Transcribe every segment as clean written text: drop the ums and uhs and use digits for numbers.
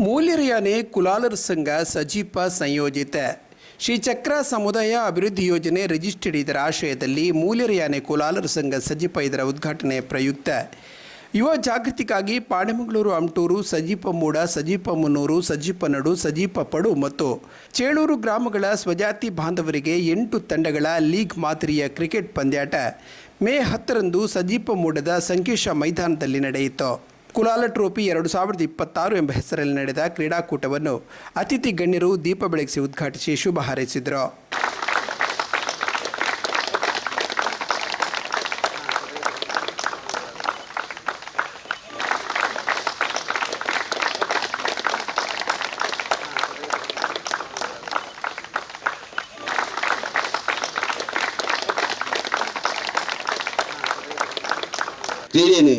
ಮೂಲ್ಯರಿಯಾನೆ ಕುಲಾಲರ ಸಂಘ ಸಜೀಪ ಸಂಯೋಜಿತ ಶ್ರೀ ಚಕ್ರ ಸಮುದಾಯ ಅಭಿವೃದ್ಧಿ ಯೋಜನೆ ರಿಜಿಸ್ಟರ್ಡ್ ಇದರ ಆಶಯದಲ್ಲಿ ಮೂಲ್ಯರಿಯಾನೆ ಕುಲಾಲರ ಸಂಘ ಸಜೀಪ ಇದರ ಉದ್ಘಾಟನೆ ಪ್ರಯುಕ್ತ ಯುವ ಜಾಗೃತಿಗಾಗಿ ಪಾಣೆಮಂಗಳೂರು ಅಮಟೂರು ಸಜೀಪ ಮೂಡ ಸಜೀಪ ಮುನ್ನೂರು ಸಜೀಪ ನಡು ಸಜೀಪ ಪಡು ಮತ್ತು ಚೇಳೂರು ಗ್ರಾಮಗಳ ಸ್ವಜಾತಿ ಬಾಂಧವರಿಗೆ 8 ತಂಡಗಳ ಲೀಗ್ ಮಾದರಿಯ ಕ್ರಿಕೆಟ್ ಪಂದ್ಯಾಟ ಮೇ 10ರಂದು ಸಜೀಪ ಮೂಡದ ಸಂಕೇಶ ಮೈದಾನದಲ್ಲಿ ನಡೆಯಿತು. ಕುಲಾಲ ಟ್ರೋಫಿ 2026 ಎಂಬ ಹೆಸರಲ್ಲಿ ನಡೆದ ಕ್ರೀಡಾಕೂಟವನ್ನು ಅತಿಥಿ ಗಣ್ಯರು ದೀಪ ಬೆಳಗಿಸಿ ಉದ್ಘಾಟಿಸಿ ಶುಭ ಹಾರೈಸಿದರು. ಕ್ರೀಡೆಯನ್ನು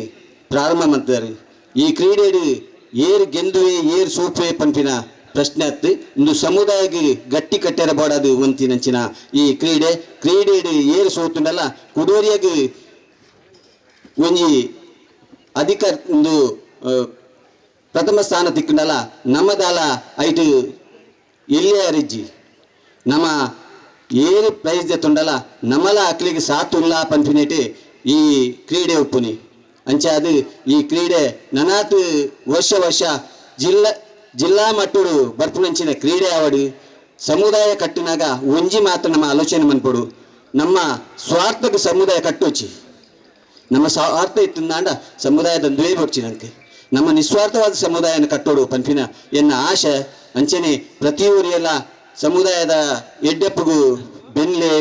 ಪ್ರಾರಂಭ ಮಾಡ್ತಾರೆ. ಈ ಕ್ರೀಡೆಡು ಏರು ಗೆಂದುವೆ ಏರು ಸೋಪುವೆ ಪಂಪಿನ ಪ್ರಶ್ನೆ ಹತ್ತು ಇಂದು ಸಮುದಾಯಕ್ಕೆ ಗಟ್ಟಿ ಕಟ್ಟೆರ ಬೋಡದು ಒಂತಿನಂಚಿನ ಈ ಕ್ರೀಡೆಡು ಏರು ಸೋತುಂಡಲ್ಲ ಕುಡೋರಿಯಾಗ ಒಂಜಿ ಅಧಿಕ ಒಂದು ಪ್ರಥಮ ಸ್ಥಾನ ತಿಕ್ಕುಂಡಲ್ಲ ನಮ್ಮದಾಲ ಐಟು ಎಲ್ಲಿಯ ರಿಜ್ಜಿ ನಮ್ಮ ಏರು ಪ್ರೈಸ್ ದೆತ್ತುಂಡಲ್ಲ ನಮ್ಮಲ ಅಕ್ಲಿಗೆ ಸಾತುಲ್ಲ ಪಂಪಿನೇಟ್ ಈ ಕ್ರೀಡೆ ಒಪ್ಪುನಿ ಅಂಚಾದು ಈ ಕ್ರೀಡೆ ನನಾತು ವರ್ಷ ಜಿಲ್ಲಾ ಮಟ್ಟಡು ಬರ್ಪುನಂಚಿನ ಕ್ರೀಡೆ ಆವಡು ಸಮುದಾಯ ಕಟ್ಟಿನಾಗ ಒಂಜಿ ಮಾತ್ರ ನಮ್ಮ ಆಲೋಚನೆ ಮನ್ಪಡು ನಮ್ಮ ಸ್ವಾರ್ಥಕ್ಕೆ ಸಮುದಾಯ ಕಟ್ಟೋಚಿ ನಮ್ಮ ಸ್ವಾರ್ಥ ಇತ್ತಂದಾಂಡ ಸಮುದಾಯದ ದ್ವೇ ಬಡ್ಚಿ ನನಗೆ ನಮ್ಮ ನಿಸ್ವಾರ್ಥವಾದ ಸಮುದಾಯನ ಕಟ್ಟೋಡು ಪಂಪಿನ ಎನ್ನ ಆಶೆ ಅಂಚನೆ ಪ್ರತಿಯೊರಿಯೆಲ್ಲ ಸಮುದಾಯದ ಎಡ್ಡೆಪ್ಪಗೂ ಬೆನ್ಲೆ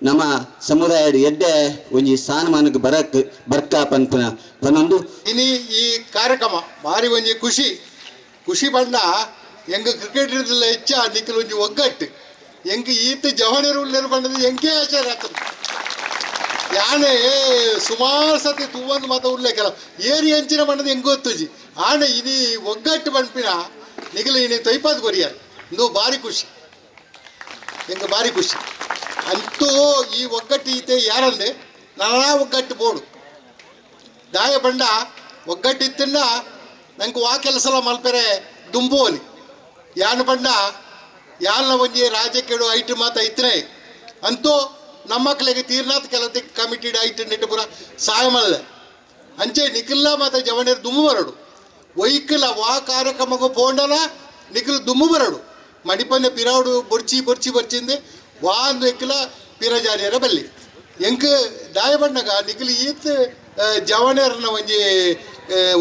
ನಮ್ಮ ಸಮುದಾಯದ ಎಡ್ಡೆ ಒಂಜಿ ಸ್ಥಾನಮಾನಕ್ಕೆ ಬರ್ಕ ಪಂಪನ ಪನ್ನೊಂದು ಇನಿ ಈ ಕಾರ್ಯಕ್ರಮ ಭಾರಿ ಒಂಜಿ ಖುಷಿ ಬಂಡ ಎಂಗ ಕ್ರಿಕೆಟ್ ಹೆಚ್ಚ ನಿಕ್ಕಲು ಒಂಜಿ ಒಗ್ಗಟ್ಟು ಎಂಗೆ ಈತ ಜವಣರು ಉಳ್ಳರು ಬಂಡದು ಎಂಗೆ ಆಚಾರ ಆಗ್ತದೆ ಯಾನೆ ಸುಮಾರು ಸತಿ ತೂವೊಂದು ಮಾತ ಉಳ್ಳೆ ಕೆಲ ಏರಿ ಹಂಚಿನ ಬಂಡದು ಹೆಂಗೆ ಗೊತ್ತುಜಿ ಆನೆ ಇನಿ ಒಗ್ಗಟ್ಟು ಪಂಪಿನ ನಿಗಲು ಇನಿ ತೊಯ್ಪಾದ ಕೊರಿಯಾರು ಇಂದು ಭಾರಿ ಖುಷಿ ಎಂಗೆ ಭಾರಿ ಖುಷಿ ಅಂತೂ ಈ ಒಗ್ಗಟ್ಟು ಈತೆ ಯಾರಂದೆ ನಾನಾ ಒಗ್ಗಟ್ಟು ಬೋಡು ದಾಯ ಬಂಡ ಒಗ್ಗಟ್ಟಿತ್ತನ್ನ ನಂಗೆ ವಾ ಕೆಲಸಲ ಮಲ್ಪೆರೆ ದುಂಬೋಲಿ ಯಾನ ಬಂಡ ಯಾನ ಒಂಜಿ ರಾಜ್ಯಕ್ಕೆ ಐಟು ಮಾತ ಇತ್ತನೆ ಅಂತೂ ನಮ್ಮ ಮಕ್ಕಳಿಗೆ ತೀರ್ನಾಥ್ ಕೆಲತಿ ಕಮಿಟಿಡ್ ಐಟು ನೆಟ್ಟು ಪುರ ಸಹಾಯ ಮಲ್ಲೆ ಅಂಚೆ ನಿಖಿಲ್ಲ ಮಾತ ಜವಣರು ದುಮ್ಮು ಬರಡು ಒಯ್ಕಲ ವಾ ಕಾರ್ಯಕ್ರಮಕ್ಕೂ ಪೋಂಡಲ ನಿಖಿಲ್ ದುಮ್ಮು ಬರಡು ಮಣಿಪನ್ನೆ ಪಿರಾಡು ಬರ್ಚಿಂದೆ ವಾಂದು ಎಕ್ಕಲ ಪಿರಜಾರಿಯರ ಬಲ್ಲಿ ಎಂಕ ದಾಯ ಬಣ್ಣಗ ನಿಖಿಲ್ ಈತ್ ಜವಣರನ್ನ ಒಂಜಿ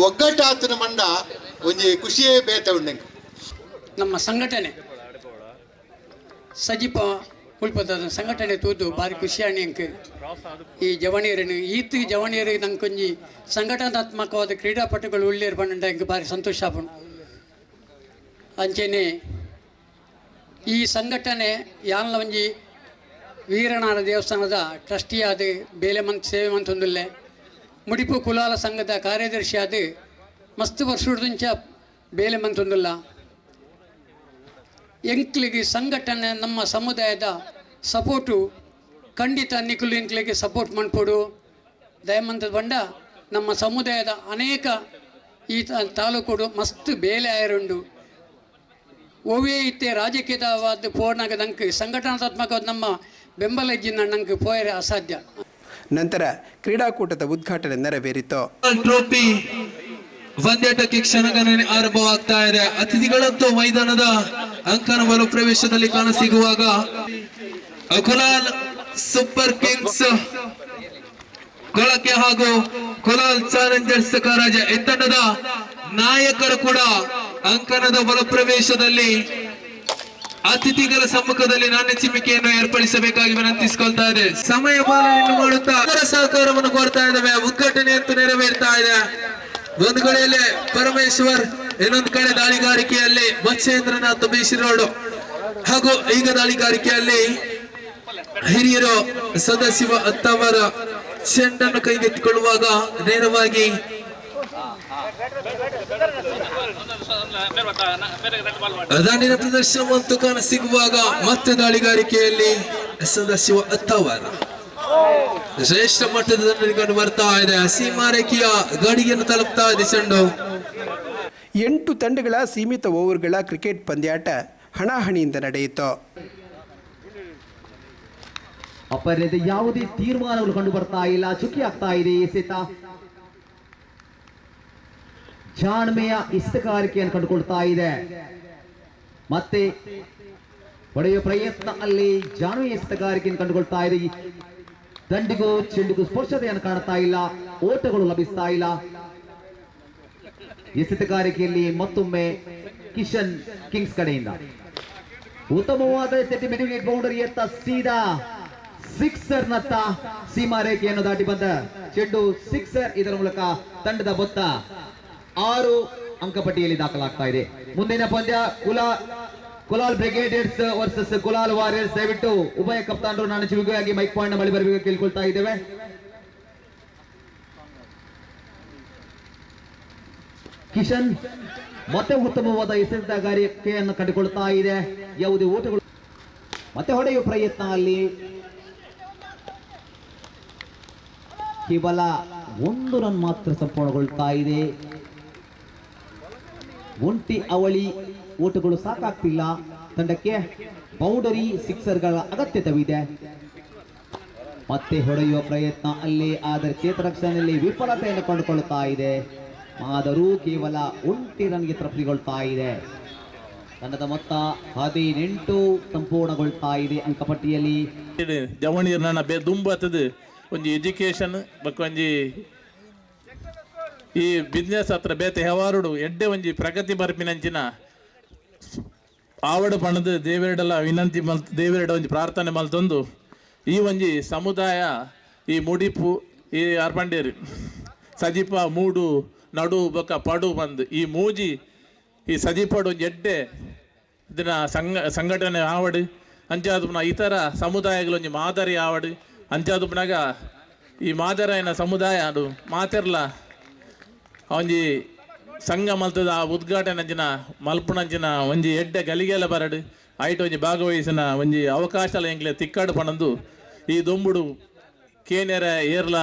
ಒಗ್ಗಟ್ಟು ಆತನ ಮಂಡ ಒಂಜಿ ಖುಷಿಯೇ ಬೇತ ಉಂಡೆಂಗ ನಮ್ಮ ಸಂಘಟನೆ ಸಜೀಪ ಉಳ್ಪದ ಸಂಘಟನೆ ತೂದು ಭಾರಿ ಖುಷಿಯಾಣಿ ಅಂಕ ಈ ಜವಣಿಯರನ್ನು ಈತ್ ಜವಣಿಯರಿಗೆ ನಂಗೆ ಕೊಂಜಿ ಸಂಘಟನಾತ್ಮಕವಾದ ಕ್ರೀಡಾಪಟುಗಳು ಉಳ್ಳೇರು ಬಂಡ ಎಂಗೆ ಭಾರಿ ಸಂತೋಷ ಆಪುಂಡು ಅಂಚೆನೆ ಈ ಸಂಘಟನೆ ಯಾನ್ಲ ಒಂಜಿ ವೀರನಾರ ದೇವಸ್ಥಾನದ ಟ್ರಸ್ಟಿ ಆದ ಬೇಲೆ ಸೇವೆ ಮಂತೊಂದುಲ್ಲೆ ಮುಡಿಪು ಕುಲಾಲ ಸಂಘದ ಕಾರ್ಯದರ್ಶಿ ಆದ ಮಸ್ತ್ ವರ್ಷದಂಚ ಬೇಲೆ ಮಂತೊಂದುಲ್ಲ ಎಂಕ್ಲಿಗೆ ಸಂಘಟನೆ ನಮ್ಮ ಸಮುದಾಯದ ಸಪೋರ್ಟು ಖಂಡಿತ ನಿಖಲು ಎಂಕ್ಲಿಗೆ ಸಪೋರ್ಟ್ ಮಾಡ್ಕೊಡು ದಯಮಂತದ ಬಂಡ ನಮ್ಮ ಸಮುದಾಯದ ಅನೇಕ ಈ ತಾಲೂಕು ಮಸ್ತ್ ಬೇಲೆ ಆಯರುಂಡು ಓವೇ ಇತ್ತೆ ರಾಜಕೀಯವಾದ ಪೋರ್ನಾಗ ನಂಗೆ ಸಂಘಟನಾತ್ಮಕವಾದ ನಮ್ಮ ಬೆಂಬಲ ಇಜ್ಜಿನ ನಂಗೆ ಪೋಯರೆ ಅಸಾಧ್ಯ. ನಂತರ ಕ್ರೀಡಾಕೂಟದ ಉದ್ಘಾಟನೆ ನೆರವೇರಿತು. ಟ್ರೋಫಿ ಪಂದ್ಯಾಟಕ್ಕೆ ಕ್ಷಣಗಣನೆ ಆರಂಭವಾಗ್ತಾ ಇದೆ. ಅತಿಥಿಗಳಂತೂ ಮೈದಾನದ ಅಂಕಣ ಬಲು ಪ್ರವೇಶದಲ್ಲಿ ಕಾಣಸಿಗುವಾಗ ಕುಲಾಲ್ ಸೂಪರ್ ಕಿಂಗ್ಸ್ ಕೊಳಕೆ ಹಾಗೂ ಕುಲಾಲ್ ಚಾಲೆಂಜರ್ಸ್ ಕಾರಾಜ ಈ ತಂಡದ ನಾಯಕರು ಕೂಡ ಅಂಕಣದ ಬಲ ಪ್ರವೇಶದಲ್ಲಿ ಅತಿಥಿಗಳ ಸಮ್ಮುಖದಲ್ಲಿ ನಾಣ್ಯ ಚಿಮ್ಮಿಕೆಯನ್ನು ಏರ್ಪಡಿಸಬೇಕಾಗಿ ವಿನಂತಿಸಿಕೊಳ್ತಾ ಇದೆ. ಸಮಯ ಪಾಲನೆಯನ್ನು ಮಾಡುತ್ತಾ ಸಹಕಾರವನ್ನು ಕೋರ್ತಾ ಇದ್ದಾವೆ. ಉದ್ಘಾಟನೆ ಅಂತೂ ನೆರವೇರ್ತಾ ಇದೆ. ಒಂದು ಕಡೆಯಲ್ಲಿ ಪರಮೇಶ್ವರ್, ಇನ್ನೊಂದು ಕಡೆ ದಾಳಿಗಾರಿಕೆಯಲ್ಲಿ ಮತ್ಸ್ಯೇಂದ್ರನಾಥ್ ಬೇಸಿರೋಡು ಹಾಗೂ ಈಗ ದಾಳಿಗಾರಿಕೆಯಲ್ಲಿ ಹಿರಿಯರು ಸದಾಶಿವ ಅತ್ತವರ ಚೆಂಡನ್ನು ಕೈಗೆತ್ತಿಕೊಳ್ಳುವಾಗ ನೇರವಾಗಿ ದಾಂಡಿನ ಪ್ರದರ್ಶನ ಮತ್ತು ಕಾಣ ಸಿಗುವಾಗ ಮತ್ತೆ ದಾಳಿಗಾರಿಕೆಯಲ್ಲಿ ಸದಾಶಿವ ಅತ್ತವರ ಶ್ರೇಷ್ಠ ಮಟ್ಟದ ಕಂಡು ಬರ್ತಾ ಇದೆ. ಸೀಮಾರೇಖೆಯ ಗಡಿಯನ್ನು ತಲುಪ್ತಾ ಇದೆ ಚೆಂಡು. 8 ತಂಡಗಳ ಸೀಮಿತ ಓವರ್ಗಳ ಕ್ರಿಕೆಟ್ ಪಂದ್ಯಾಟ ಹಣಾಹಣಿಯಿಂದ ನಡೆಯಿತು. ಅಪರ್ಯದ ಯಾವುದೇ ತೀರ್ಮಾನಗಳು ಕಂಡು ಬರ್ತಾ ಇಲ್ಲ. ಚುಕ್ಕಿ ಆಗ್ತಾ ಇದೆ ಎಸೆತ. ಜಾಣ್ಮೆಯ ಇಷ್ಟಕಾರಿಕೆಯನ್ನು ಕಂಡುಕೊಳ್ತಾ ಇದೆ. ಮತ್ತೆ ಹೊಡೆಯುವ ಪ್ರಯತ್ನ ಅಲ್ಲಿ ಜಾಣ್ಮೆಯ ಇಷ್ಟಕಾರಿಕೆಯನ್ನು ಕಂಡುಕೊಳ್ತಾ ಇದೆ. ದಂಡಿಗೂ ಚೆಂಡಿಗೂ ಸ್ಪರ್ಶತೆಯನ್ನು ಕಾಣ್ತಾ ಇಲ್ಲ. ಓಟಗಳು ಲಭಿಸ್ತಾ ಇಲ್ಲ. ಎಸೆತಗಾರಿಕೆಯಲ್ಲಿ ಮತ್ತೊಮ್ಮೆ ಕಿಶನ್ ಕಿಂಗ್ಸ್ ಕಡೆಯಿಂದ ಉತ್ತಮವಾದ ಸೆಂಟಿಮೀಟರ್ ಬೌಂಡರಿ ಎತ್ತ ಸೀದಾ ಸಿಕ್ಸರ್ ನತ್ತ ಸೀಮಾ ರೇಖೆಯನ್ನು ದಾಟಿ ಬಂದ ಚೆಂಡು ಸಿಕ್ಸರ್. ಇದರ ಮೂಲಕ ತಂಡದ ಮೊತ್ತ 6 ಅಂಕಪಟ್ಟಿಯಲ್ಲಿ ದಾಖಲಾಗ್ತಾ ಇದೆ. ಮುಂದಿನ ಪಂದ್ಯ ಕುಲಾಲ್ ಬ್ರಿಗೇಡಿಯರ್ಸ್ ವರ್ಸಸ್ ಕುಲಾಲ್ ವಾರಿಯರ್ಸ್. ದಯವಿಟ್ಟು ಉಭಯ ಕಪ್ತಾನರು ನಾನು ಚಿವಿಗಾಗಿ ಮೈಕ್ ಪಾಯಿಂಟ್ ಬಳಿ ಬರಬೇಕು ಕೇಳ್ಕೊಳ್ತಾ ಇದ್ದೇವೆ. ಕಿಶನ್ ಮತ್ತೆ ಉತ್ತಮವಾದ ಎಸೆತಗಾರಿಕೆಯನ್ನು ಕಂಡುಕೊಳ್ತಾ ಇದೆ. ಯಾವುದೇ ಓಟಗಳು ಮತ್ತೆ ಹೊಡೆಯುವ ಪ್ರಯತ್ನ ಅಲ್ಲಿ ಕೇವಲ 1 ರನ್ ಮಾತ್ರ ಸಂಪೂರ್ಣಗೊಳ್ತಾ ಇದೆ. ಒಂಟಿ ಅವಳಿ ಓಟಗಳು ಸಾಕಾಗ್ತಿಲ್ಲ ತಂಡಕ್ಕೆ. ಬೌಂಡರಿ ಸಿಕ್ಸರ್ಗಳ ಅಗತ್ಯತೆವಿದೆ. ಮತ್ತೆ ಹೊಡೆಯುವ ಪ್ರಯತ್ನ ಅಲ್ಲಿ, ಆದರೆ ಕ್ಷೇತ್ರರಕ್ಷಣೆಯಲ್ಲಿ ವಿಫಲತೆಯನ್ನು ಕಂಡುಕೊಳ್ತಾ ಇದೆ. ಆದರೂ ಕೇವಲ 1 ರನ್ಗೆ ತೃಪ್ತಿಗೊಳ್ತಾ ಇದೆ. ತಂಡದ ಮೊತ್ತ 18 ಸಂಪೂರ್ಣಗೊಳ್ತಾ ಇದೆ ಅಂಕಪಟ್ಟಿಯಲ್ಲಿ. ಜವಣೀರ್ ನನ್ನ ಬೇ ದುಂಬತ್ತದು ಒಂಜಿ ಎಜುಕೇಶನ್ ಬಕ್ಕ ಒಂಜಿ ಈ ಬಿಸ್ನೆಸ್ ಹತ್ರ ಬೇತೆ ಹೆವಾರುಡು ಎಡ್ಡೆ ಒಂಜಿ ಪ್ರಗತಿ ಬರ್ಪಿನಂಚಿನ ಆವಡು ಪಣದು ದೇವೆರಡೆಲ್ಲ ವಿನಂತಿ ಮಲ್ತು ದೇವೆರಡ ಒಂಜಿ ಪ್ರಾರ್ಥನೆ ಮಲ್ತೊಂದು ಈ ಒಂಜಿ ಸಮುದಾಯ ಈ ಮುಡಿಪು ಈ ಅರ್ಪಂಡೇರು ಸಜೀಪ ಮೂಡು ನಡು ಬೊಕ್ಕ ಪಡು ಬಂದು ಈ ಮೂಜಿ ಈ ಸಜೀಪಡು ಒಂಜಿ ಎಡ್ಡೆ ಇದನ್ನ ಸಂಘಟನೆ ಆವಡು ಅಂಚಾದುಪುನ ಇತರ ಸಮುದಾಯಗಳು ಒಂಜಿ ಮಾದರಿ ಆವಡು ಅಂಚಾದುಪುನಾಗ ಈ ಮಾದರಿನ ಸಮುದಾಯ ಅದು ಮಾತೆರ್ಲ ಒಂಜಿ ಸಂಘ ಮಲ್ತದ ಆ ಉದ್ಘಾಟನೆ ಅಂಚಿನ ಮಲ್ಪುನಂಚಿನ ಒಂಜಿ ಎಡ್ಡೆ ಗಲಿಗೆಲ ಬರಡು ಐಟ್ ಒಂಜಿ ಭಾಗವಹಿಸಿನ ಒಂಜಿ ಅವಕಾಶಲ ಎಂಕ್ಲೆ ತಿಕ್ಕಾಡು ಪಣಂದು ಈ ದೊಂಬುಡು ಕೇನೆರ ಏರ್ಲ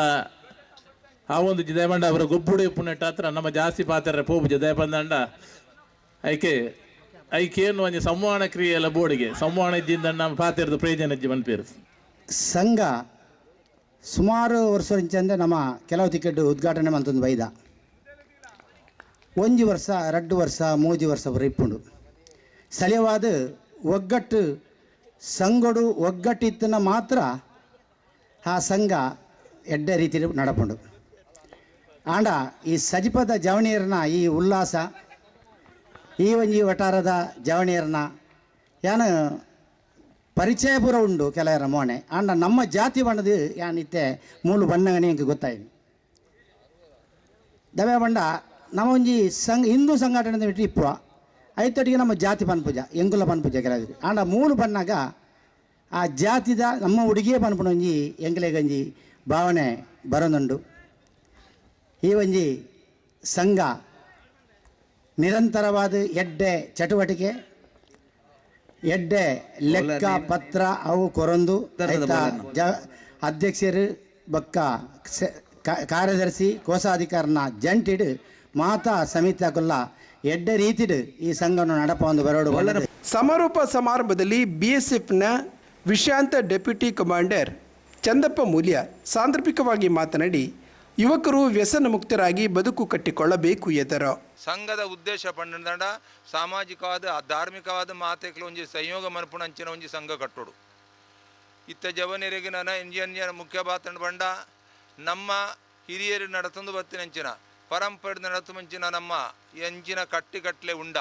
ಆ ಒಂದು ಜದಯಪಂಡ ಅವರ ಗೊಬ್ಬುಡು ಪುಣ್ಣೆಟ್ಟ ಹತ್ರ ನಮ್ಮ ಜಾಸ್ತಿ ಪಾತ್ರ ಪೋಪು ಜದಯಪಂದಂಡ ಐಕೇನು ಒಂಜಿ ಸಂವಹನ ಕ್ರಿಯೆಲ್ಲ ಬೋರ್ಡಿಗೆ ಸಂವಹನ ಇದ್ದಿಂದ ನಮ್ಮ ಪಾತ್ರದ ಪ್ರಯೋಜನ ಇಜ್ಜಿ ಮನ್ಪೇರು ಸಂಘ ಸುಮಾರು ವರ್ಷ ನಮ್ಮ ಕೆಲವು ಟಿಕೆಟ್ ಉದ್ಘಾಟನೆ ಮಂತೊಂದು ಬೈದ 1 ವರ್ಷ 2 ವರ್ಷ 3 ವರ್ಷ ಬರ ಇಪ್ಪುಂಡು ಸಲಿಯವಾದ ಒಗ್ಗಟ್ಟು ಸಂಘಡು ಒಗ್ಗಟ್ಟಿತ್ತನ ಮಾತ್ರ ಆ ಸಂಘ ಎಡ್ಡೆ ರೀತಿಯಲ್ಲಿ ನಡಪುಂಡು ಆಂಡ ಈ ಸಜಿಪದ ಜವಣಿಯರನ್ನ ಈ ಉಲ್ಲಾಸ ಈ ಒಂಜಿ ವಟಾರದ ಜವಣಿಯರನ್ನ ಯಾನು ಪರಿಚಯ ಪೂರ ಉಂಡು ಕೆಲವರ ಮೋನೆ ಆಂಡ ನಮ್ಮ ಜಾತಿ ಬಣ್ಣದು ಯಾನಿತ್ತೆ ಮೂಲು ಬಣ್ಣಗನೆ ಎಂಗೆ ಗೊತ್ತಾಯಿತು ದವೆ ಬಂಡ ನಮ್ಮ ಒಂಜಿ ಹಿಂದೂ ಸಂಘಟನೆ ಬಿಟ್ಟು ಇಪ್ಪುವ ಐತೊಟ್ಟಿಗೆ ನಮ್ಮ ಜಾತಿ ಪನ್ಪೂಜ ಎಂಗುಲ ಪನ್ಪೂಜ ಕೆಲವು ಆಂಡ ಮೂಲು ಬಣ್ಣಗ ಆ ಜಾತಿದ ನಮ್ಮ ಹುಡುಗಿಯೇ ಪನ್ಪುಣ ಒಂಜಿ ಎಂಗ್ಲೆಗಂಜಿ ಭಾವನೆ ಬರೋನುಂಡು ಈ ಒಂಜಿ ಸಂಘ ನಿರಂತರವಾದ ಎಡ್ಡೆ ಚಟುವಟಿಕೆ ಎಡ್ಡೆ ಲೆಕ್ಕ ಪತ್ರ ಅವು ಕೊರೊಂದು ಅಧ್ಯಕ್ಷರು ಬೊಕ್ಕ ಕಾರ್ಯದರ್ಶಿ ಕೋಶಾಧಿಕಾರನ ಜಂಟಿಡು ಮಾತಾ ಸಮಿತಿಯಾಗಲ್ಲ ಎಡ್ಡೆ ರೀತಿಡು ಈ ಸಂಘವನ್ನು ನಡಪೊಂದು ಬರೋಡು. ಸಮಾರೋಪ ಸಮಾರಂಭದಲ್ಲಿ BSFನ ವಿಶ್ರಾಂತ ಡೆಪ್ಯೂಟಿ ಕಮಾಂಡರ್ ಚಂದಪ್ಪ ಮೂಲ್ಯ ಸಾಂದರ್ಭಿಕವಾಗಿ ಮಾತನಾಡಿ ಯುವಕರು ವ್ಯಸನ ಮುಕ್ತರಾಗಿ ಬದುಕು ಕಟ್ಟಿಕೊಳ್ಳಬೇಕು ಎಂದರು. ಸಂಘದ ಉದ್ದೇಶ ಪಂಡ ಸಾಮಾಜಿಕವಾದ ಧಾರ್ಮಿಕವಾದ ಮಾತೆಗಳು ಒಂಜಿ ಸಂಯೋಗ ಮನ್ಪುಣಂಚಿನ ಒಂಜಿ ಸಂಘ ಕಟ್ಟೋಡು ಇತ್ತ ಜವನಿರಿಗೆ ನನ್ನ ಇಂಜಿನಿಯರ್ ಮುಖ್ಯ ಬಾತಂಡು ಬಂಡ ನಮ್ಮ ಹಿರಿಯರು ನಡತಂದು ಬತ್ತಿನಂಚಿನ ಪರಂಪರೆ ನಡತು ಮಂಚಿನ ನಮ್ಮ ಎಂಚಿನ ಕಟ್ಟಿಗಟ್ಲೆ ಉಂಡ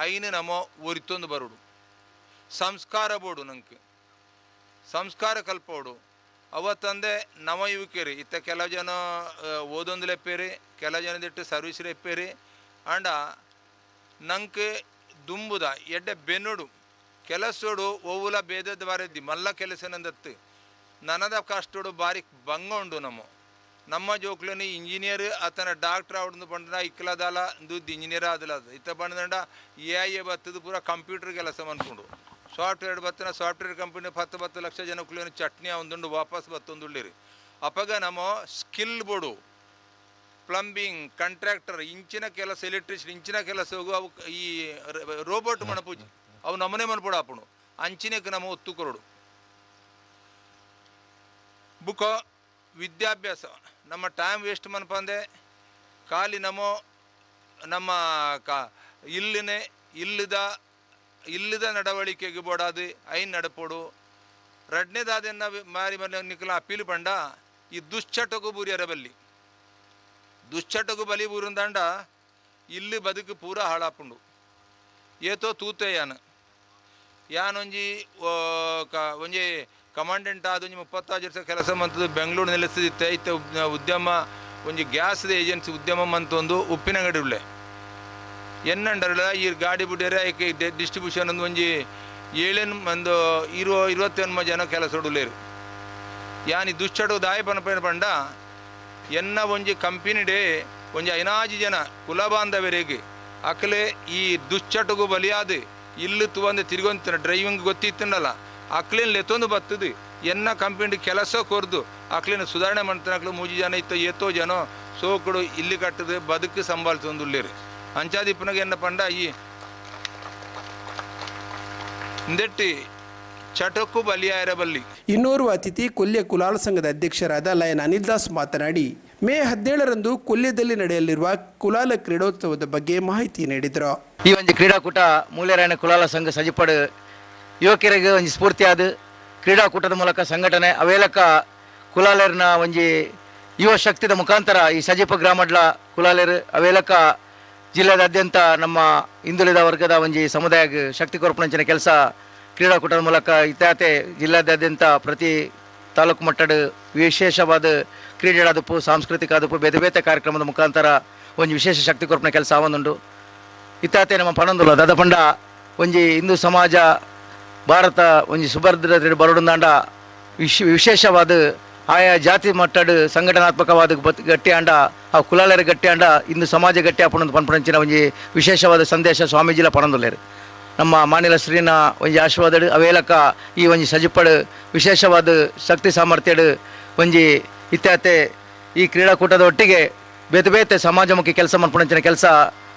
ಐನು ನಮೋ ಒರಿತೊಂದು ಬರುಡು ಸಂಸ್ಕಾರ ಬೋಡು ನಂಗೆ ಸಂಸ್ಕಾರ ಕಲ್ಪೋಡು ಅವತ್ತಂದೆ ನವ ಯುವಕರಿ ಇತ್ತ ಕೆಲವು ಜನ ಓದೊಂದು ಲೆಪ್ಪೇರಿ ಕೆಲವು ಜನದಿಟ್ಟು ಸರ್ವಿಸ್ ಲೆಪ್ಪೇರಿ ಆಂಡ ನಂಗೆ ದುಂಬುದ ಎಡ್ಡೆ ಬೆನ್ನುಡು ಕೆಲಸೋಡು ಓವುಲ ಬೇದದ ಬಾರದ್ದಿ ಮಲ್ಲ ಕೆಲಸನಂದತ್ತು ನನದ ಕಷ್ಟೋಡು ಬಾರಿ ಬಂಗ ಉಂಡು ನಮ್ಮ ಜೋಕ್ಲನಿ ಇಂಜಿನಿಯರ್ ಅತನ ಡಾಕ್ಟರ್ ಅವಡ್ದು ಬಂಡ ಇಕ್ಕಲದಲ್ಲ ದುಡ್ಡು ಇಂಜಿನಿಯರ್ ಆದಲ್ಲ ಇತ್ತ ಬಂದಂಡ AI ಬತ್ತದು ಪೂರ ಕಂಪ್ಯೂಟರ್ ಕೆಲಸ ಅನ್ಕೊಂಡು ಸಾಫ್ಟ್ವೇರ್ ಬತ್ತನ ಸಾಫ್ಟ್ವೇರ್ ಕಂಪನಿ 10 ಲಕ್ಷ ಜನಕ್ಕೂ ಚಟ್ನಿ ಒಂದುಂಡು ವಾಪಸ್ ಬತ್ತೊಂದುಳ್ಳಿರಿ ಅಪಗ ನಮ್ಮ ಸ್ಕಿಲ್ ಬೋಡು ಪ್ಲಂಬಿಂಗ್ ಕಾಂಟ್ರಾಕ್ಟರ್ ಇಂಚಿನ ಕೆಲಸ ಎಲೆಕ್ಟ್ರಿಷಿಯನ್ ಇಂಚಿನ ಕೆಲಸ ಅವು ಈ ರೋಬೋಟ್ ಮನಪೂಜಿ ಅವು ನಮ್ಮನೆ ಮನ್ಪೋಡ ಆಪುಣು ಅಂಚಿನಕ್ಕೆ ನಮ್ಮ ಒತ್ತು ಕೊರಡು ಬುಕ ವಿದ್ಯಾಭ್ಯಾಸ ನಮ್ಮ ಟೈಮ್ ವೇಸ್ಟ್ ಮನ್ಪಂದೆ ಖಾಲಿ ನಮ್ಮ ಇಲ್ಲದ ನಡವಳಿಕೆಗೆ ಬೋಡಾದು ಐನ್ ನಡಪೋಡು ರಡ್ನೇದಾದನ್ನ ಮಾರಿ ಮನೆ ನಿಕ್ಕಲ ಅಪೀಲು ಪಂಡ ಈ ದುಶ್ಚಟಗೂ ಬೂರಿಯರ ದುಶ್ಚಟಗೂ ಬಲಿ ಬೂರಿಂದಂಡ ಇಲ್ಲಿ ಬದುಕು ಪೂರ ಹಾಳಾಪುಂಡು ಏತೋ ತೂತೆಯಾನ ಯಾನೊಂಜಿ ಒಂಜಿ ಕಮಾಂಡೆಂಟ್ ಆದೊಂಜಿ 36 ವರ್ಷ ಕೆಲಸ ಮಂತದ್ದು ಬೆಂಗಳೂರು ನೆಲೆಸಿದ್ದೆ ಇತ್ತ ಉದ್ಯಮ ಒಂಜಿ ಗ್ಯಾಸ್ ಏಜೆನ್ಸಿ ಉದ್ಯಮ ಮಂತೊಂದು ಉಪ್ಪಿನಂಗಡಿ ಉಳ್ಳೆ ಎನ್ನಂಡರ್ಲ ಈ ಗಾಡಿ ಬಿಡ್ಯಾರ ಡಿಸ್ಟ್ರಿಬ್ಯೂಷನ್ ಒಂಜಿ 21 ಜನ ಕೆಲಸ ಹೊಡುಲೇರು ಯಾನಿ ದುಶ್ಚಟು ದಾಯ ಪಂಡ ಎನ್ನ ಒಂಜಿ ಕಂಪನಿಡೆ ಒಂಜಿ 15 ಜನ ಕುಲ ಬಾಂಧವರಿಗೆ ಅಕಲೆ ಈ ದುಶ್ಚಟಗೂ ಬಲಿಯಾದ ಇಲ್ಲಿ ತುವಂದು ತಿರುಗೊಂತ ಡ್ರೈವಿಂಗ್ ಗೊತ್ತಿತ್ತನಲ್ಲ ಅಕ್ಲಿನ ಲೆತ್ತೊಂದು ಬರ್ತದೆ ಎನ್ನ ಕಂಪನಿ ಕೆಲಸ ಕೊರ್ದು ಅಕ್ಲಿನ ಸುಧಾರಣೆ ಮಾಡ್ತಾನೆ 3 ಜನ ಇತ್ತು ಏತೋ ಜನ ಸೋಕುಡು ಇಲ್ಲಿ ಕಟ್ಟದು ಬದುಕು ಸಂಭಾಳಿಸೊಂದುಲ್ಲೇರು ಅಂಚಾದಿಪ್ಪನಾಗ ಎನ್ನ ಪಂಡ ಈ ಇಂದೆಟ್ಟಿ ಚಟಕ್ಕೂ ಬಲಿಯಾಯಿರಬಲ್ಲಿ. ಇನ್ನೋರ್ವ ಅತಿಥಿ ಕೊಲ್ಯ ಕುಲಾಲ ಸಂಘದ ಅಧ್ಯಕ್ಷರಾದ ಲಯನ್ ಅನಿಲ್ ದಾಸ್ ಮಾತನಾಡಿ ಮೇ 17ರಂದು ಕೊಲ್ಯದಲ್ಲಿ ನಡೆಯಲಿರುವ ಕುಲಾಲ ಕ್ರೀಡೋತ್ಸವದ ಬಗ್ಗೆ ಮಾಹಿತಿ ನೀಡಿದರು. ಈ ಒಂದು ಕ್ರೀಡಾಕೂಟ ಮೂಲೆರಾಯಣ ಕುಲಾಲ ಸಂಘ ಸಜಿಪಡು ಯುವಕರಿಗೆ ಒಂದು ಸ್ಫೂರ್ತಿಯಾದ ಕ್ರೀಡಾಕೂಟದ ಮೂಲಕ ಸಂಘಟನೆ ಅವೇಲಕ ಕುಲಾಲರ್ನ ಒಂಜಿ ಯುವ ಶಕ್ತಿದ ಮುಖಾಂತರ ಈ ಸಜಿಪ ಗ್ರಾಮಡ್ಲ ಕುಲಾಲರ್ ಅವೇಲಕ ಜಿಲ್ಲೆದಾದ್ಯಂತ ನಮ್ಮ ಹಿಂದುಳಿದ ವರ್ಗದ ಒಂಜಿ ಸಮುದಾಯಕ್ಕೆ ಶಕ್ತಿ ಕೊರಪಣಂಚಿನ ಕೆಲಸ ಕ್ರೀಡಾಕೂಟದ ಮೂಲಕ ಇತ್ಯಾತೆ ಜಿಲ್ಲೆದಾದ್ಯಂತ ಪ್ರತಿ ತಾಲೂಕು ಮಟ್ಟದ ವಿಶೇಷವಾದ ಕ್ರೀಡೆಯಾದಪ್ಪು ಸಾಂಸ್ಕೃತಿಕ ಆದಪ್ಪು ಬೇರೆ ಬೇರೆ ಕಾರ್ಯಕ್ರಮದ ಮುಖಾಂತರ ಒಂದು ವಿಶೇಷ ಶಕ್ತಿ ಕೊರಪಣೆ ಕೆಲಸ ಆವೊಂದುಂಡು. ಇತ್ಯಾತೆ ನಮ್ಮ ಪಣಂದುಲ ದದಪಂಡ ಒಂಜಿ ಹಿಂದೂ ಸಮಾಜ ಭಾರತ ಒಂಜಿ ಸುಭದ್ರ ಬರೋಡಂದಾಂಡ ವಿಶೇಷವಾದ ಆಯಾ ಜಾತಿ ಮಟ್ಟದ ಸಂಘಟನಾತ್ಮಕವಾದ ಗಟ್ಟಿ ಆಂಡ ಆ ಕುಲಾಲರ ಗಟ್ಟಿ ಆಂಡ ಇಂದು ಸಮಾಜ ಗಟ್ಟಿ ಆಪಣದ ಪನ್ಪಂಚಿನ ಒಂಜಿ ವಿಶೇಷವಾದ ಸಂದೇಶ ಸ್ವಾಮೀಜಿಲ ಪಣಂದುಲ್ಲೇರು. ನಮ್ಮ ಮಾನಿಲ ಶ್ರೀನ ಒಂಜಿ ಆಶೀರ್ವಾದಡು ಅವೇಲಕ ಈ ಒಂಜಿ ಸಜಿಪಡು ವಿಶೇಷವಾದ ಶಕ್ತಿ ಸಾಮರ್ಥ್ಯಡು ಒಂಜಿ ಇತ್ಯಾತೆ ಈ ಕ್ರೀಡಾಕೂಟದ ಒಟ್ಟಿಗೆ ಬೇತೆ ಬೇತೆ ಸಮಾಜಮುಖಿ ಕೆಲಸ ಮನ್ಪುಣಂಚಿನ ಕೆಲಸ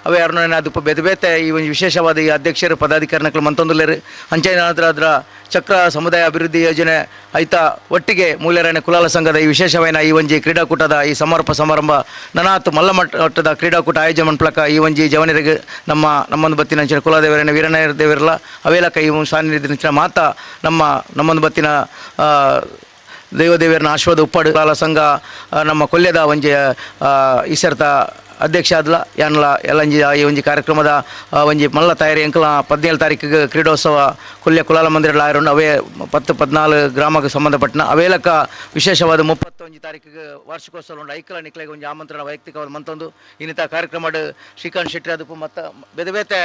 ಅವೇ ಅರ್ಣನೆ ಅದಪ್ಪ ಬೇತೆ ಬೇತೆ ಈ ಒಂದು ವಿಶೇಷವಾದ ಈ ಅಧ್ಯಕ್ಷರು ಪದಾಧಿಕಾರಿಗಳು ಮಂತೊಂದುಲ್ಲೇರು ಅಂಚೆ ನಂತರ ಅದರ ಚಕ್ರ ಸಮುದಾಯ ಅಭಿವೃದ್ಧಿ ಯೋಜನೆ ಐತ ಒಟ್ಟಿಗೆ ಮೂಲೆರಾಯಣ ಕುಲಾಲ ಸಂಘದ ಈ ವಿಶೇಷವಾದ ಈ ಒಂಜಿ ಕ್ರೀಡಾಕೂಟದ ಈ ಸಮಾರಂಭ ನನಾತ್ ಮಲ್ಲ ಮಟ್ಟದ ಕ್ರೀಡಾಕೂಟ ಆಯೋಜನೆ ಮನ್ಪಲಕ ಈ ಒಂಜಿ ಜವನರಿಗೆ ನಮ್ಮೊಂದು ಬತ್ತಿನ ಅಂಚಿನ ಕುಲದೇವರನ್ನ ವೀರನಾಯರ ದೇವರಲ್ಲ ಅವೇಲಕ ಈ ಸಾನ್ನಿಧ್ಯ ಮಾತ ನಮ್ಮೊಂದು ಬತ್ತಿನ ದೇವದೇವರನ್ನ ಆಶ್ವಾದ ಉಪ್ಪಾಡು ಕುಲಾಲ ಸಂಘ ನಮ್ಮ ಕೊಲ್ಯದ ಒಂಜಿ ಈಸರ್ತ ಅಧ್ಯಕ್ಷ ಆದ್ಲ ಯಾನ್ಲ ಎಲ್ಲಂಜಿ ಈ ಒಂಜಿ ಕಾರ್ಯಕ್ರಮದ ಒಂಜಿ ಮಲ್ಲ ತಯಾರಿ ಎಂಕಲ 17 ತಾರೀಕಿಗೆ ಕ್ರೀಡೋತ್ಸವ ಕೊಲ್ಯ ಕುಲಾಲ ಮಂದಿರಲ ಆಯರುಂಡು ಅವೇ 10-14 ಗ್ರಾಮಕ್ಕೆ ಸಂಬಂಧಪಟ್ಟನ ಅವೇಲಕ ವಿಶೇಷವಾದ 31 ತಾರೀಕಿಗೆ ವಾರ್ಷಿಕೋತ್ಸವ ಉಂಡು ಐಕಲ ನಿಕ್ಲೆಗೆ ಒಂಜಿ ಆಮಂತ್ರಣ ವೈಯಕ್ತಿಕವಾದ ಮಂತೊಂದು ಇನ್ನಿತ ಕಾರ್ಯಕ್ರಮದ ಶ್ರೀಕಾಂತ್ ಶೆಟ್ಟಿ ಅದಪ್ಪು ಮತ್ತು ಬೇತೆ ಬೇತೆ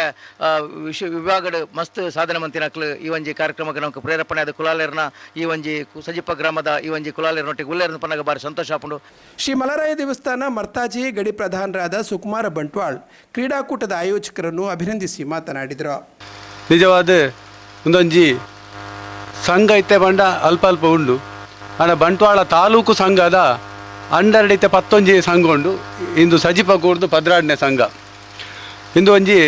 ವಿಭಾಗದ ಮಸ್ತ್ ಸಾಧನೆ ಮಂತಿನಕ್ಲು ಈ ಒಂಜಿ ಕಾರ್ಯಕ್ರಮಕ್ಕೆ ನಮಗೆ ಪ್ರೇರೇಪಣೆ ಆದ ಕುಲಾಲೇರ್ನ ಈ ಒಂಜಿ ಸಜಿಪ ಗ್ರಾಮದ ಈ ಒಂಜಿ ಕುಲಾಲೇರ್ನೊಟ್ಟಿಗೆ ಉಲ್ಲೇರ್ನ ಪನ್ನಾಗ ಬಾರಿ ಸಂತೋಷ ಆಪುಂಡು. ಶ್ರೀ ಮಲರಾಯ ದೇವಸ್ಥಾನ ಮರ್ತಾಜಿ ಗಡಿ ಪ್ರಧಾನರಾದ ಸುಕುಮಾರ ಬಂಟ್ವಾಳ್ ಕ್ರೀಡಾಕೂಟದ ಆಯೋಜಕರನ್ನು ಅಭಿನಂದಿಸಿ ಮಾತನಾಡಿದರು. ನಿಜವಾದ ಒಂದೊಂಜಿ ಸಂಘ ಇತ್ತೆ ಬಂಡ ಅಲ್ಪ ಉಂಡು ಅಣ್ಣ ಬಂಟ್ವಾಳ ತಾಲೂಕು ಸಂಘದ ಅಂಡರ್ 11 ಸಂಘ ಉಂಡು ಇಂದು ಸಜಿಪ ಕೂಡ್ದು 12ನೇ ಸಂಘ ಇಂದು ಒಂಜಿ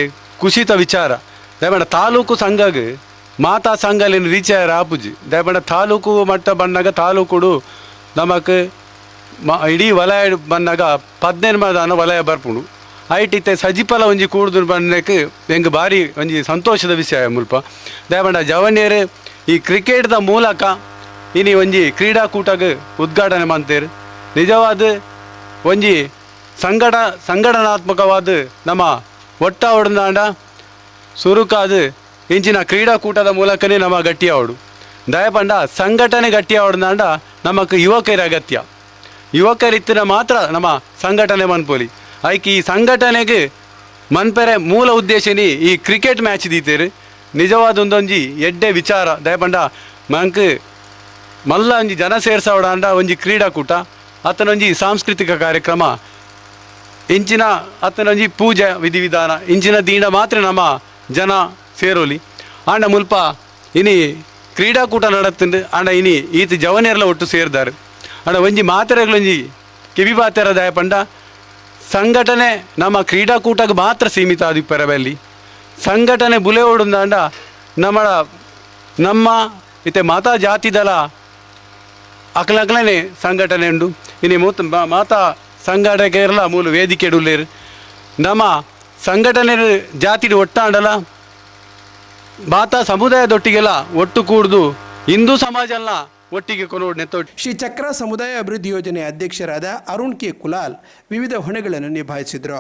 ಖುಷಿತ ವಿಚಾರ ದಯಮಾಡ ತಾಲೂಕು ಸಂಘಗೆ ಮಾತಾ ಸಂಘಲಿನ ರೀಚಾರ ಆಪುಜಿ ದಯಮಾಡ ತಾಲೂಕು ಮಟ್ಟ ಬಂದಾಗ ತಾಲೂಕುಡು ನಮಕ್ ಇಡೀ ವಲಯ ಬಂದಾಗ 17 ವಲಯ ಬರ್ಪುಂಡು ಐಟಿತ್ತೆ ಸಜಿಪಲ ಒಂಜಿ ಕೂಡುದು ಬಂದಕ್ಕೆ ಹೆಂಗೆ ಭಾರಿ ಒಂಜಿ ಸಂತೋಷದ ವಿಷಯ ಮುಲ್ಪ ದಯಮಾಡ ಜವನಿಯರು ಈ ಕ್ರಿಕೆಟ್ದ ಮೂಲಕ ಇನಿ ಒಂಜಿ ಕ್ರೀಡಾಕೂಟಗೆ ಉದ್ಘಾಟನೆ ಮಾಡ್ತೇರು ನಿಜವಾದ ಒಂಜಿ ಸಂಘಟನಾತ್ಮಕವಾದ ನಮ್ಮ ಒಟ್ಟ ಹೊಡೆದಾಂಡ ಸುರುಕಾದ ಇಂಚಿನ ಕ್ರೀಡಾಕೂಟದ ಮೂಲಕನೇ ನಮ್ಮ ಗಟ್ಟಿ ಆವಡು ದಯಪಂಡ ಸಂಘಟನೆ ಗಟ್ಟಿ ಆವಡ್ದಾಂಡ ನಮಕ್ ಯುವಕರ ಅಗತ್ಯ ಯುವಕರಿತ್ತಿನ ಮಾತ್ರ ನಮ್ಮ ಸಂಘಟನೆ ಮನ್ಪೋಲಿ ಐಕಿ ಈ ಸಂಘಟನೆಗೆ ಮನ್ಪೆರೆ ಮೂಲ ಉದ್ದೇಶನಿ ಈ ಕ್ರಿಕೆಟ್ ಮ್ಯಾಚ್ ದೀತೇರು ನಿಜವಾದ ಒಂದೊಂಜಿ ಎಡ್ಡೆ ವಿಚಾರ ದಯಪಂಡ ಮಂಕ್ ಮಲ್ಲ ಒಂಜಿ ಜನ ಸೇರ್ಸವಡಾಂಡ ಒಂಜಿ ಕ್ರೀಡಾಕೂಟ ಅತ್ತನೊಂಜಿ ಸಾಂಸ್ಕೃತಿಕ ಕಾರ್ಯಕ್ರಮ ಇಂಚಿನ ಅತ್ತನೊಂಜಿ ಪೂಜೆ ವಿಧಿವಿಧಾನ ಇಂಚಿನ ದೀಂಡ ಮಾತ್ರ ನಮ್ಮ ಜನ ಸೇರೋಲಿ ಆಂಡ ಮುಲ್ಪ ಇನಿ ಕ್ರೀಡಾಕೂಟ ನಡತ್ತಂಡು ಆಂಡ ಇನಿ ಈತ ಜವನಿಯರೆಲ್ಲ ಒಟ್ಟು ಸೇರ್ದಾರು ಆಂಡ ಒಂಜಿ ಮಾತೆರೆಗಳೊಂಜಿ ಕಿವಿ ಬಾತೆರ ದಯಪಂಡ ಸಂಘಟನೆ ನಮ್ಮ ಕ್ರೀಡಾಕೂಟಕ್ಕೆ ಮಾತ್ರ ಸೀಮಿತ ಆದಿಪ್ಪರಬಲ್ಲಿ ಸಂಘಟನೆ ಬುಲೆ ಓಡುಂದಾಂಡ ನಮ್ಮ ಇತ್ತೆ ಮಾತಾ ಜಾತಿ ದಳ ಅಕ್ಲನೆ ಸಂಘಟನೆ ಉಂಡು ಇನ್ನು ಮಾತಾ ಸಂಘಟಕರೆಲ್ಲ ಮೂಲ ವೇದಿಕೆ ಇಡುಲ್ಲೇರು ನಮ್ಮ ಸಂಘಟನೆ ಜಾತಿ ಒಟ್ಟಾಂಡಲ ಮಾತಾ ಸಮುದಾಯದೊಟ್ಟಿಗೆಲ್ಲ ಒಟ್ಟು ಕೂಡ್ದು ಹಿಂದೂ ಸಮಾಜಲ್ಲ ಒಟ್ಟಿಗೆ ಕೊನೋಡ್ ನೆತ್ತೊಟ್ಟು. ಶ್ರೀ ಚಕ್ರ ಸಮುದಾಯ ಅಭಿವೃದ್ಧಿ ಯೋಜನೆ ಅಧ್ಯಕ್ಷರಾದ ಅರುಣ್ ಕೆ ಕುಲಾಲ್ ವಿವಿಧ ಹೊಣೆಗಳನ್ನು ನಿಭಾಯಿಸಿದರು.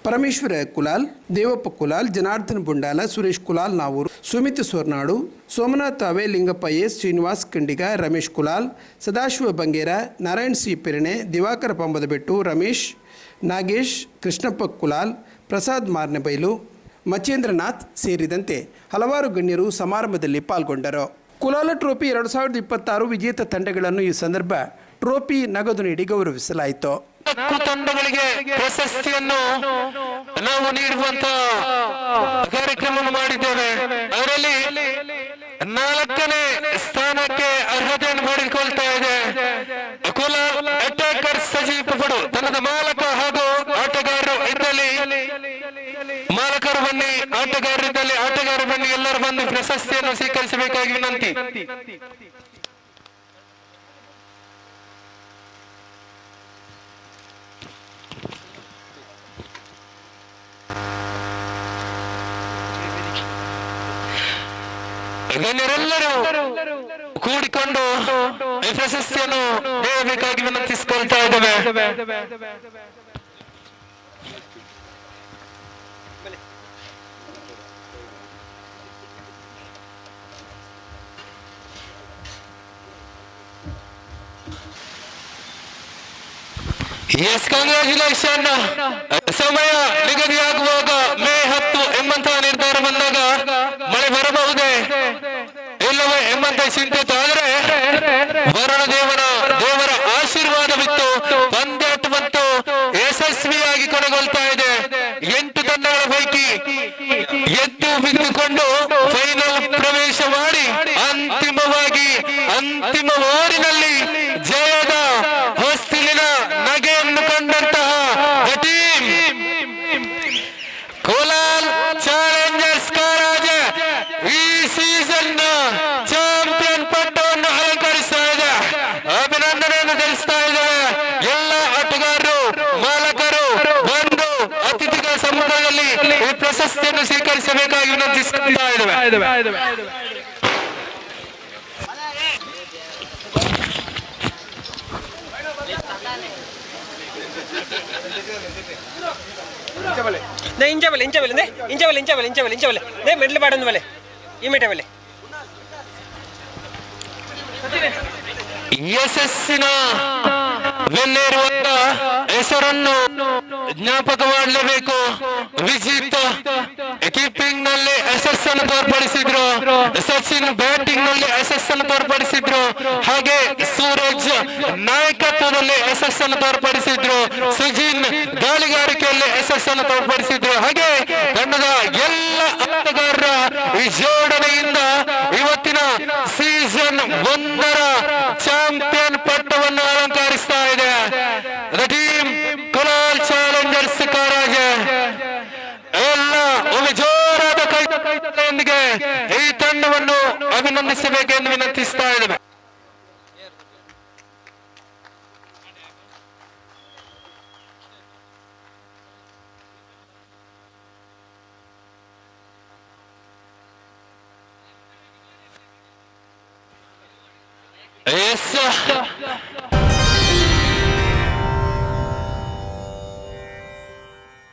ಪರಮೇಶ್ವರ ಕುಲಾಲ್, ದೇವಪ್ಪ ಕುಲಾಲ್, ಜನಾರ್ದನ್ ಬುಂಡಾಲ, ಸುರೇಶ್ ಕುಲಾಲ್ ನಾವೂರು, ಸುಮಿತ್ ಸೋರ್ನಾಡು, ಸೋಮನಾಥ್ ಅವೆ, ಲಿಂಗಪ್ಪ ಎಸ್, ಶ್ರೀನಿವಾಸ್ ಕಂಡಿಗ, ರಮೇಶ್ ಕುಲಾಲ್, ಸದಾಶಿವ ಬಂಗೇರ, ನಾರಾಯಣ್ ಸಿ ಪೆರಣೆ, ದಿವಾಕರ ಪಂಬದಬೆಟ್ಟು, ರಮೇಶ್, ನಾಗೇಶ್, ಕೃಷ್ಣಪ್ಪ ಕುಲಾಲ್, ಪ್ರಸಾದ್ ಮಾರ್ನೆಬೈಲು, ಮಚೇಂದ್ರನಾಥ್ ಸೇರಿದಂತೆ ಹಲವಾರು ಗಣ್ಯರು ಸಮಾರಂಭದಲ್ಲಿ ಪಾಲ್ಗೊಂಡರು. ಕುಲಾಲ ಟ್ರೋಫಿ 2026 ವಿಜೇತ ತಂಡಗಳನ್ನು ಈ ಸಂದರ್ಭ ಟ್ರೋಫಿ ನಗದು ನೀಡಿ ಗೌರವಿಸಲಾಯಿತು. ತಂಡಗಳಿಗೆ ಪ್ರಶಸ್ತಿಯನ್ನು ನಾವು ನೀಡುವಂತ ಕಾರ್ಯಕ್ರಮ ಮಾಡಿದ್ದೇವೆ. ಅದರಲ್ಲಿ 4ನೇ ಸ್ಥಾನಕ್ಕೆ ಅರ್ಹತೆಯನ್ನು ಪಡೆದುಕೊಳ್ತಾ ಇದೆ ಕುಲಾಲ್ ಅಟ್ಯಾಕರ್ ಸಜೀಪಡು. ತನ್ನದ ಮಾಲಕ ಹಾಗೂ ಆಟಗಾರರು ಇದ್ದಲ್ಲಿ ಮಾಲಕರು ಬನ್ನಿ, ಆಟಗಾರರಿದ್ದಲ್ಲಿ ಆಟಗಾರರು ಬನ್ನಿ, ಎಲ್ಲರೂ ಬಂದು ಪ್ರಶಸ್ತಿಯನ್ನು ಸ್ವೀಕರಿಸಬೇಕಾಗಿ ವಿನಂತಿ. ಗಣ್ಯರೆಲ್ಲರೂ ಕೂಡಿಕೊಂಡು ಈ ಪ್ರಶಸ್ತಿಯನ್ನು ನೀಡಬೇಕಾಗಿ ವಿನಂತಿಸಿಕೊಳ್ತಾ ಇದ್ದೇವೆ. Yes, congratulation. ಸಮಯ ನಿಗದಿಯಾಗುವಾಗ ಮೇ 10 ಎಂಬಂತಹ ನಿರ್ಧಾರ ಬಂದಾಗ ಮಳೆ ಬರಬಹುದೇ ಇಲ್ಲವೇ ಎಂಬಂತ ಚಿಂತೆ ಆದರೆ ವರುಣ ದೇವರ ಆಶೀರ್ವಾದವಿತ್ತು. ಪಂದ್ಯಾಟವಂತೂ ಯಶಸ್ವಿಯಾಗಿ ಕೊನೆಗೊಳ್ತಾ ಇದೆ. 8 ತಂಡಗಳ ಪೈಕಿ ಎದ್ದು ಬಿದ್ದುಕೊಂಡು ಫೈನಲ್ ಪ್ರವೇಶ ಮಾಡಿ ಅಂತಿಮವಾಗಿ ಅಂತಿಮ ಓರಿನಲ್ಲಿ ಜಯದ ಹೊಸ್ತಿಲಿನ ನಗೆಯನ್ನು ಕಂಡಂತಹ ಟೀಮ್ ಕೋಲಾರ್ ಚಾಲೆಂಜರ್ಸ್ ಕಾರಾಜ ಈ ಸೀಸನ್ ಚಾಂಪಿಯನ್ ಪಟ್ಟವನ್ನು ಅಲಂಕರಿಸ್ತಾ ಇದೆ. ಅಭಿನಂದನೆಯನ್ನು ತಿಳಿಸ್ತಾ ಇದ್ದೇವೆ. ಎಲ್ಲ ಆಟಗಾರರು, ಮಾಲಕರು ಬಂದು ಅತಿಥಿಗಳ ಸಮ್ಮುಖದಲ್ಲಿ ಈ ಪ್ರಶಸ್ತಿಯನ್ನು ಸ್ವೀಕರಿಸಬೇಕಾಗಿ ವಿನಂತಿಸ್ತಾ ಇದ್ದೇವೆ. ಮೆಡ್ಲ್ ಬಾಡೊಂದು ಬಲೆ ಈ ಮೇಟೆ ಬಲೆ ಯಶಸ್ಸಿನ ಬೆನ್ನೇರುವಂತ ಹೆಸರನ್ನು ಜ್ಞಾಪಕ ಮಾಡಲೇಬೇಕು. ವಿಜಿತ್ ಕೀಪಿಂಗ್ ನಲ್ಲಿ ಯಶಸ್ಸನ್ನು ತೋರ್ಪಡಿಸಿದ್ರು, ಸಚಿನ್ ಬ್ಯಾಟಿಂಗ್ ನಲ್ಲಿ ಯಶಸ್ಸನ್ನು ತೋರ್ಪಡಿಸಿದ್ರು, ಹಾಗೆ ಸೂರಜ್ ನಾಯಕತ್ವದಲ್ಲಿ ಯಶಸ್ಸನ್ನು ತೋರ್ಪಡಿಸಿದ್ರು, ಸುಜಿನ್ ಗಾಳಿಗಾರಿಕೆಯಲ್ಲಿ ಯಶಸ್ಸನ್ನು ತೋರ್ಪಡಿಸಿದ್ರು. ಹಾಗೆ ತಂಡದ ಎಲ್ಲ ಆಟಗಾರರ ಈ ಜೋಡಣೆಯಿಂದ ಇವತ್ತಿನ ಸೀಸನ್ 1ರ ಚಾಂಪಿಯನ್ ಪಟ್ಟವನ್ನು ಅಲಂಕರಿಸ್ತಾ ಇದೆ ಟೀಮ್ ಕುಲಾಲ್ ಚಾಲೆಂಜರ್ಸ್ ಕಾರಾಜ. ಎಲ್ಲ ಒಂದು ಜೋರಾದ ಕೈಯೊಂದಿಗೆ ಈ ತಂಡವನ್ನು ಅಭಿನಂದಿಸಬೇಕೆಂದು ವಿನಂತಿಸ್ತಾ ಇದ್ದೇವೆ. ಎಸ್